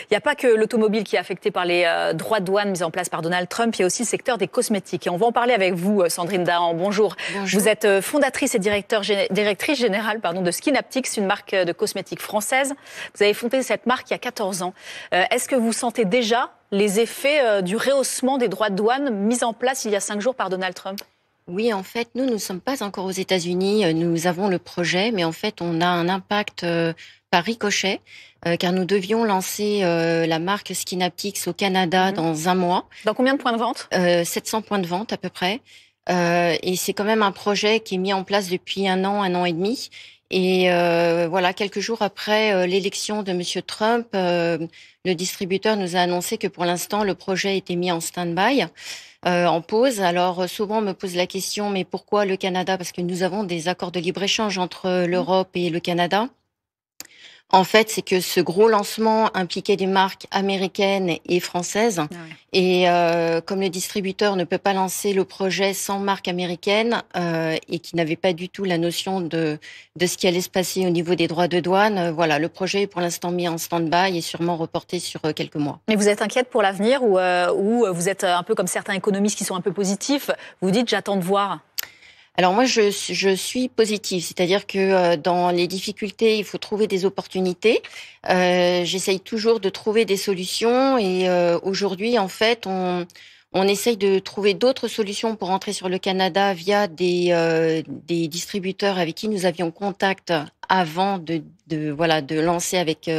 Il n'y a pas que l'automobile qui est affecté par les droits de douane mis en place par Donald Trump, il y a aussi le secteur des cosmétiques. Et on va en parler avec vous, Sandrine Dahan. Bonjour. Bonjour. Vous êtes fondatrice et directrice générale de Skinaptics, une marque de cosmétiques française. Vous avez fondé cette marque il y a 14 ans. Est-ce que vous sentez déjà les effets du rehaussement des droits de douane mis en place il y a 5 jours par Donald Trump? Oui, en fait, nous ne sommes pas encore aux États-Unis. Nous avons le projet, mais en fait, on a un impact par ricochet, car nous devions lancer la marque Skinaptics au Canada dans 1 mois. Dans combien de points de vente? 700 points de vente à peu près. Et c'est quand même un projet qui est mis en place depuis 1 an et demi. Et voilà, quelques jours après l'élection de Monsieur Trump, le distributeur nous a annoncé que pour l'instant, le projet était mis en stand-by. En pause. Alors souvent on me pose la question, mais pourquoi le Canada? Parce que nous avons des accords de libre-échange entre l'Europe et le Canada. En fait, c'est que ce gros lancement impliquait des marques américaines et françaises. Ah ouais. Et comme le distributeur ne peut pas lancer le projet sans marque américaine et qui n'avait pas du tout la notion de ce qui allait se passer au niveau des droits de douane, voilà, le projet est pour l'instant mis en stand-by et sûrement reporté sur quelques mois. Mais vous êtes inquiète pour l'avenir ou vous êtes un peu comme certains économistes qui sont un peu positifs? Vous dites j'attends de voir. Alors moi, je suis positive, c'est-à-dire que dans les difficultés, il faut trouver des opportunités. J'essaye toujours de trouver des solutions et aujourd'hui, en fait, on essaye de trouver d'autres solutions pour entrer sur le Canada via des distributeurs avec qui nous avions contact avant de lancer avec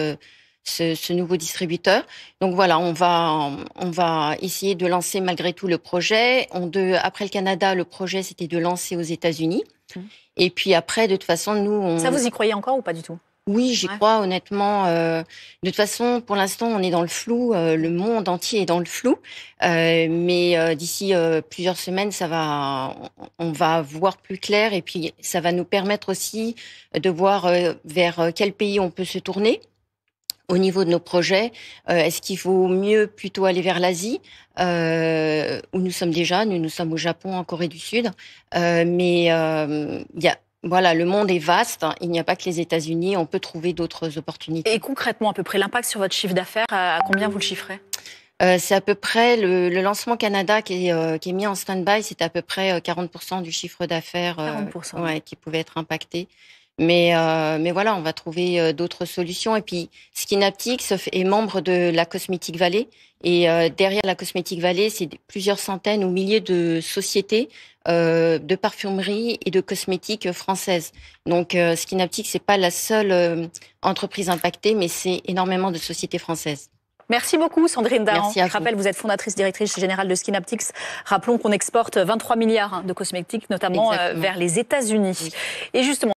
ce nouveau distributeur. Donc voilà, on va essayer de lancer malgré tout le projet. Après le Canada, le projet c'était de lancer aux États-Unis. Et puis après, de toute façon, nous... Ça, vous y croyez encore ou pas du tout? Oui, j'y crois honnêtement. De toute façon, pour l'instant, on est dans le flou. Le monde entier est dans le flou. Mais d'ici plusieurs semaines, on va voir plus clair. Et puis, ça va nous permettre aussi de voir vers quel pays on peut se tourner. Au niveau de nos projets, est-ce qu'il vaut mieux plutôt aller vers l'Asie, où nous sommes déjà, nous sommes au Japon, en Corée du Sud, mais voilà, le monde est vaste, il n'y a pas que les États-Unis, on peut trouver d'autres opportunités. Et concrètement, à peu près, l'impact sur votre chiffre d'affaires, à combien vous le chiffrez? C'est à peu près le lancement Canada qui est mis en stand-by, c'est à peu près 40% du chiffre d'affaires 40%. Qui pouvait être impacté. Mais voilà, on va trouver d'autres solutions. Et puis, Skinaptics est membre de la Cosmetic Valley. Et derrière la Cosmetic Valley, c'est plusieurs centaines ou milliers de sociétés de parfumerie et de cosmétiques françaises. Donc, Skinaptics, c'est pas la seule entreprise impactée, mais c'est énormément de sociétés françaises. Merci beaucoup, Sandrine Dahan. Merci à vous. Je rappelle, vous êtes fondatrice, directrice générale de Skinaptics. Rappelons qu'on exporte 23 milliards de cosmétiques, notamment vers les États-Unis. Oui. Et justement,